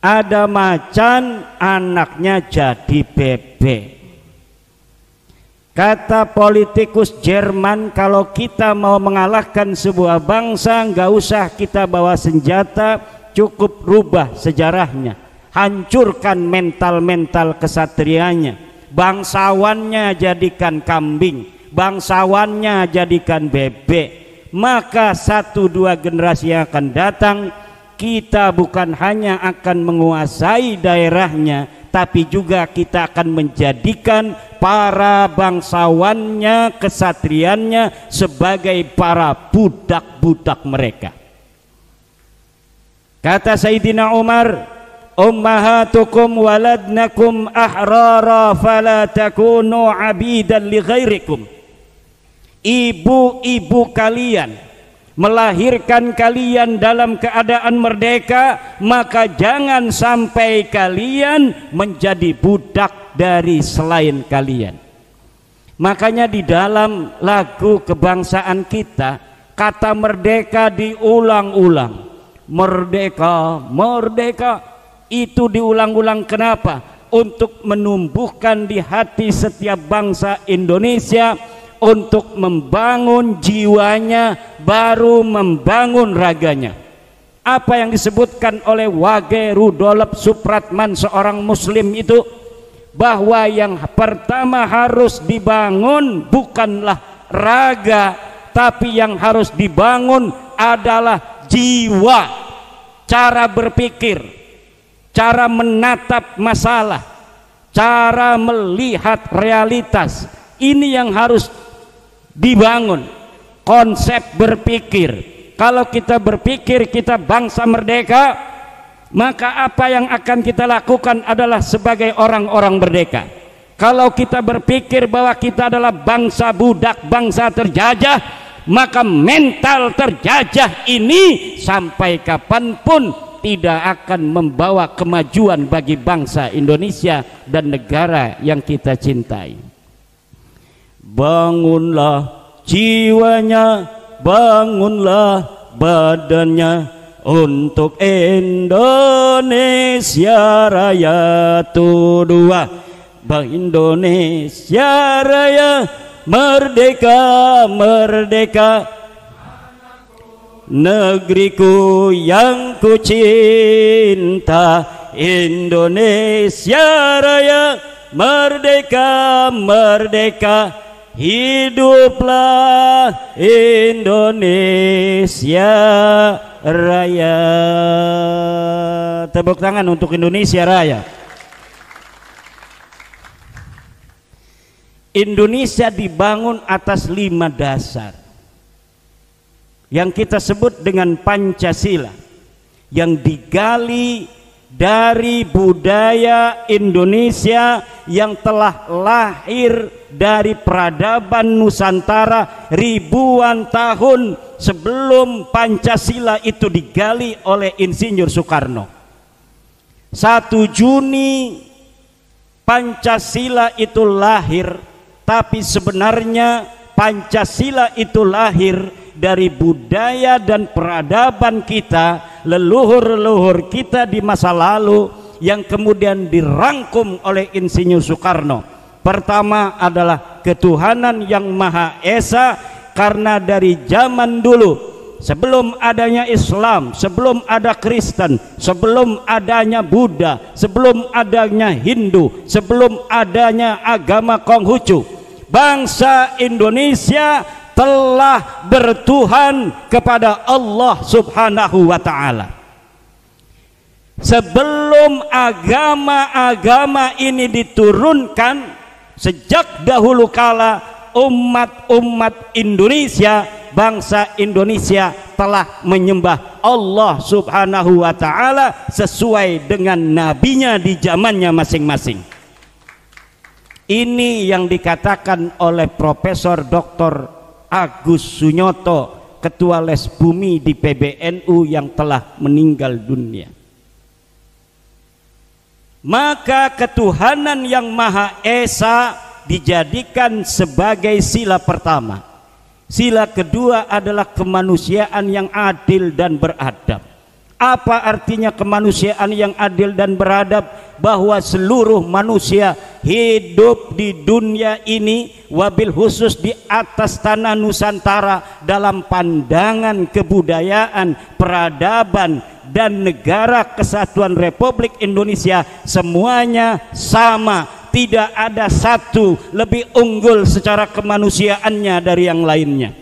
ada macan anaknya jadi bebek. Kata politikus Jerman, kalau kita mau mengalahkan sebuah bangsa, nggak usah kita bawa senjata, cukup rubah sejarahnya, hancurkan mental-mental kesatrianya, bangsawannya jadikan kambing, bangsawannya jadikan bebek, maka 1-2 generasi yang akan datang, kita bukan hanya akan menguasai daerahnya, tapi juga kita akan menjadikan para bangsawannya, kesatriannya sebagai para budak-budak mereka. Kata Sayyidina Umar, ummahatukum waladnakum ahrara fala takunu abidan li ghairikum. Ibu-ibu kalian melahirkan kalian dalam keadaan merdeka, maka jangan sampai kalian menjadi budak dari selain kalian. Makanya di dalam lagu kebangsaan kita, kata merdeka diulang-ulang. Merdeka, merdeka, itu diulang-ulang kenapa? Untuk menumbuhkan di hati setiap bangsa Indonesia, untuk membangun jiwanya, baru membangun raganya. Apa yang disebutkan oleh Wage Rudolf Supratman, seorang muslim itu, bahwa yang pertama harus dibangun bukanlah raga, tapi yang harus dibangun adalah jiwa, cara berpikir, cara menatap masalah, cara melihat realitas. Ini yang harus dibangun, konsep berpikir. Kalau kita berpikir kita bangsa merdeka, maka apa yang akan kita lakukan adalah sebagai orang-orang merdeka. Kalau kita berpikir bahwa kita adalah bangsa budak, bangsa terjajah, maka mental terjajah ini sampai kapanpun tidak akan membawa kemajuan bagi bangsa Indonesia dan negara yang kita cintai. Bangunlah jiwanya, bangunlah badannya untuk Indonesia Raya. Dua, Bang Indonesia Raya, merdeka, merdeka, negeriku yang ku cinta. Indonesia Raya, merdeka, merdeka, hiduplah Indonesia Raya. Tepuk tangan untuk Indonesia Raya. Indonesia dibangun atas 5 dasar yang kita sebut dengan Pancasila, yang digali dari budaya Indonesia yang telah lahir dari peradaban Nusantara ribuan tahun sebelum Pancasila itu digali oleh Insinyur Soekarno. 1 Juni Pancasila itu lahir, tapi sebenarnya Pancasila itu lahir dari budaya dan peradaban kita, leluhur-leluhur kita di masa lalu, yang kemudian dirangkum oleh Insinyur Soekarno. Pertama adalah ketuhanan yang Maha Esa, karena dari zaman dulu, sebelum adanya Islam, sebelum ada Kristen, sebelum adanya Buddha, sebelum adanya Hindu, sebelum adanya agama Konghucu, bangsa Indonesia telah bertuhan kepada Allah Subhanahu wa ta'ala. Sebelum agama-agama ini diturunkan, sejak dahulu kala umat-umat Indonesia, bangsa Indonesia telah menyembah Allah Subhanahu wa ta'ala sesuai dengan nabinya di zamannya masing-masing. Ini yang dikatakan oleh Profesor Dr. Agus Sunyoto, Ketua Les Bumi di PBNU yang telah meninggal dunia. Maka ketuhanan yang Maha Esa dijadikan sebagai sila pertama. Sila kedua adalah kemanusiaan yang adil dan beradab. Apa artinya kemanusiaan yang adil dan beradab? Bahwa seluruh manusia hidup di dunia ini, wabil khusus di atas tanah Nusantara, dalam pandangan kebudayaan, peradaban, dan negara kesatuan Republik Indonesia, semuanya sama. Tidak ada satu lebih unggul secara kemanusiaannya dari yang lainnya.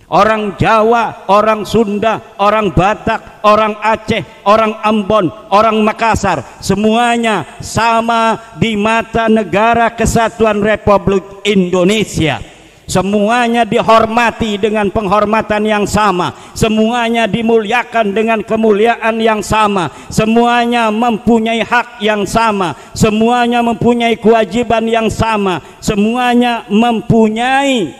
Orang Jawa, orang Sunda, orang Batak, orang Aceh, orang Ambon, orang Makassar, semuanya sama di mata negara kesatuan Republik Indonesia. Semuanya dihormati dengan penghormatan yang sama, semuanya dimuliakan dengan kemuliaan yang sama, semuanya mempunyai hak yang sama, semuanya mempunyai kewajiban yang sama, semuanya mempunyai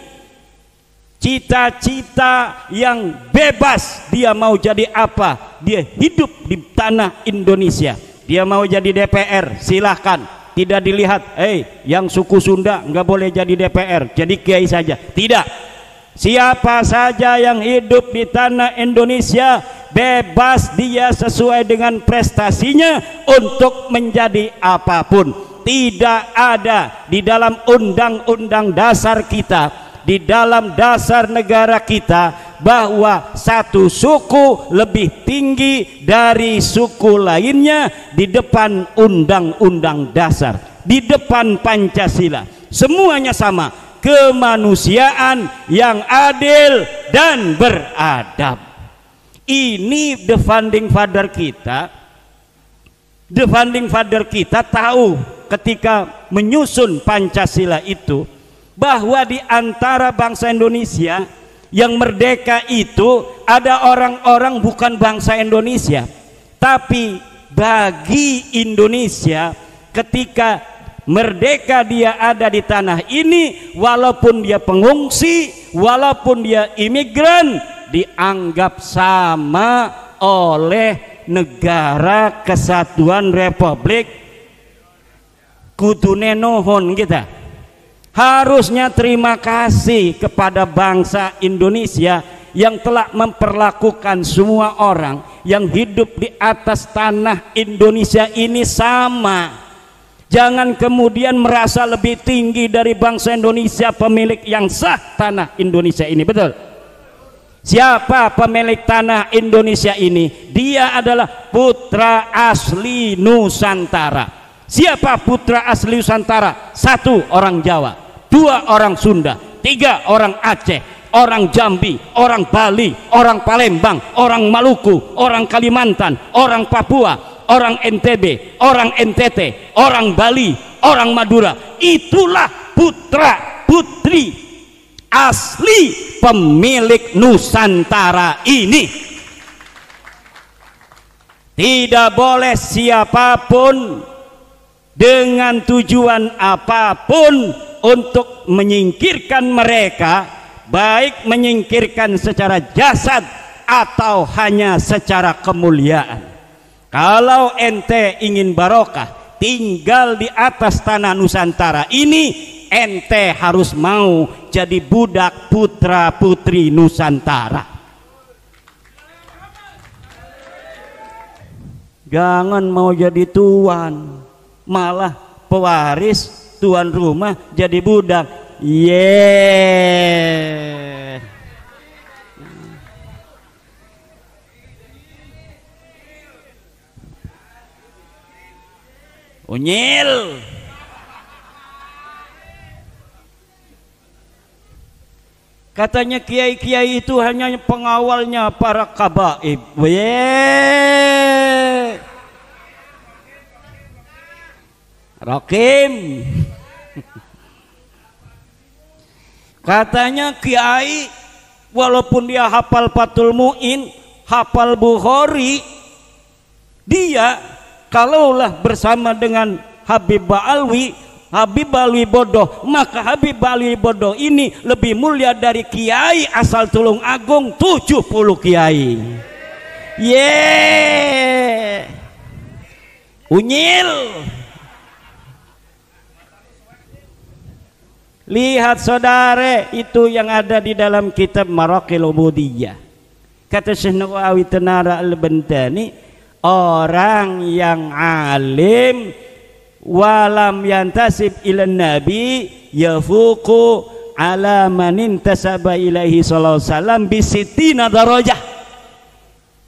cita-cita yang bebas. Dia mau jadi apa, dia hidup di tanah Indonesia. Dia mau jadi DPR, silahkan, tidak dilihat yang suku Sunda nggak boleh jadi DPR, jadi kiai saja. Tidak, siapa saja yang hidup di tanah Indonesia bebas dia sesuai dengan prestasinya untuk menjadi apapun. Tidak ada di dalam undang-undang dasar kita, di dalam dasar negara kita, bahwa satu suku lebih tinggi dari suku lainnya di depan undang-undang dasar, di depan Pancasila. Semuanya sama, kemanusiaan yang adil dan beradab. Ini the founding father kita. The founding father kita tahu ketika menyusun Pancasila itu, bahwa di antara bangsa Indonesia yang merdeka itu ada orang-orang bukan bangsa Indonesia, tapi bagi Indonesia ketika merdeka dia ada di tanah ini, walaupun dia pengungsi, walaupun dia imigran, dianggap sama oleh negara kesatuan Republik. Kudune nuhun kita, harusnya terima kasih kepada bangsa Indonesia yang telah memperlakukan semua orang yang hidup di atas tanah Indonesia ini sama. Jangan kemudian merasa lebih tinggi dari bangsa Indonesia, pemilik yang sah tanah Indonesia ini. Betul? Siapa pemilik tanah Indonesia ini? Dia adalah putra asli Nusantara. Siapa putra asli Nusantara? 1 orang Jawa, 2 orang Sunda, 3 orang Aceh, orang Jambi, orang Bali, orang Palembang, orang Maluku, orang Kalimantan, orang Papua, orang NTB, orang NTT, orang Bali, orang Madura. Itulah putra putri asli pemilik Nusantara ini. Tidak boleh siapapun dengan tujuan apapun untuk menyingkirkan mereka, baik menyingkirkan secara jasad atau hanya secara kemuliaan. Kalau ente ingin barokah tinggal di atas tanah Nusantara ini, ente harus mau jadi budak putra putri Nusantara. Jangan mau jadi tuan, malah pewaris, tuan rumah jadi budak. Unyil. Katanya kiai-kiai itu hanya pengawalnya para kabaib. Rokim. Katanya kiai walaupun dia hafal Fathul Mu'in, hafal Bukhari, dia kalaulah bersama dengan Habib Alwi bodoh, maka Habib Alwi bodoh ini lebih mulia dari kiai asal Tulung Agung 70 kiai. Unyil. Lihat saudara, itu yang ada di dalam kitab Maraqil Ubudiyah. Kata Syekh Nawawi Tenara Al-Bantani, orang yang alim walam yantasib ilan nabi yafuqu ala manin tasaba ilaihi sallallahu alaihi wasallam bisitina darajah.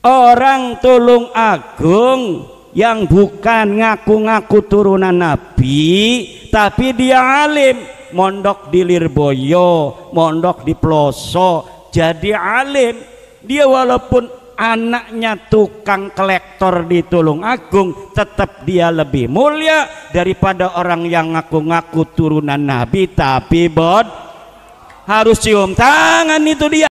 Orang tulung agung yang bukan ngaku-ngaku turunan nabi tapi dia alim, mondok di Lirboyo, mondok di Ploso, jadi alim. Dia walaupun anaknya tukang kolektor di Tulungagung, tetap dia lebih mulia daripada orang yang ngaku-ngaku turunan nabi tapi harus cium tangan itu dia.